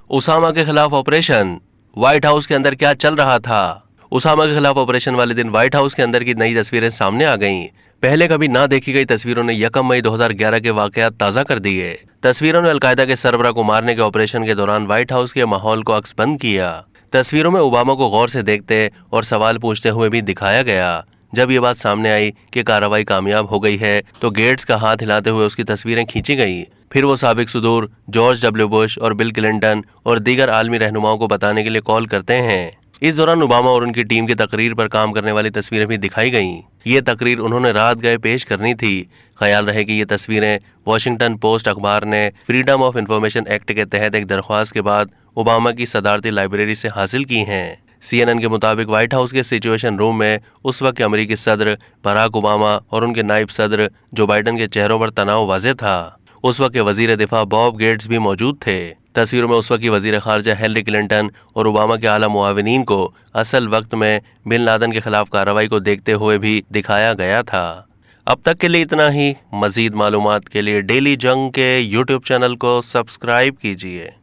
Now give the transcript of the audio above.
उसामा के खिलाफ operation, white house के अंदर क्या चल रहा था। उसामा के खिलाफ ऑपरेशन वाले दिन व्हाइट हाउस के अंदर की नई तस्वीरें सामने आ गईं। पहले कभी ना देखी गई तस्वीरों ने 1 मई 2011 के वाकयात ताजा कर दिए। तस्वीरों ने अलकायदा के सरबराह को मारने के ऑपरेशन के दौरान व्हाइट हाउस के माहौल को अक्सबंद किया। तस्वीरों में ओबामा को गौर से देखते और सवाल पूछते हुए भी दिखाया गया। जब ये बात सामने आई कि कार्रवाई कामयाब हो गई है तो गेट्स का हाथ हिलाते हुए उसकी तस्वीरें खींची गई। फिर वो साबिक सदूर जॉर्ज डब्ल्यू बुश और बिल क्लिंटन और दीगर आलमी रहनुमाओं को बताने के लिए कॉल करते हैं। इस दौरान ओबामा और उनकी टीम की तकरीर पर काम करने वाली तस्वीरें भी दिखाई गईं। ये तकरीर उन्होंने रात गए पेश करनी थी। ख्याल रहे कि ये तस्वीरें वॉशिंगटन पोस्ट अखबार ने फ्रीडम ऑफ इंफॉर्मेशन एक्ट के तहत एक दरख्वास्त के बाद ओबामा की सदारती लाइब्रेरी से हासिल की हैं। CNN के मुताबिक व्हाइट हाउस के सिचुएशन रूम में उस वक्त के अमेरिकी सदर बराक ओबामा और उनके नायब सदर जो बाइडन के चेहरों पर तनाव वाज़ेह था। उस वक्त के वजीर दिफा बॉब गेट्स भी मौजूद थे। तस्वीरों में उस वक्त की वजीर खारजा हिलरी क्लिंटन और ओबामा के आला मुआविनीन को असल वक्त में बिन लादेन के खिलाफ कार्रवाई को देखते हुए भी दिखाया गया था। अब तक के लिए इतना ही। मजीद मालूमात के लिए डेली जंग के YouTube चैनल को सब्सक्राइब कीजिए।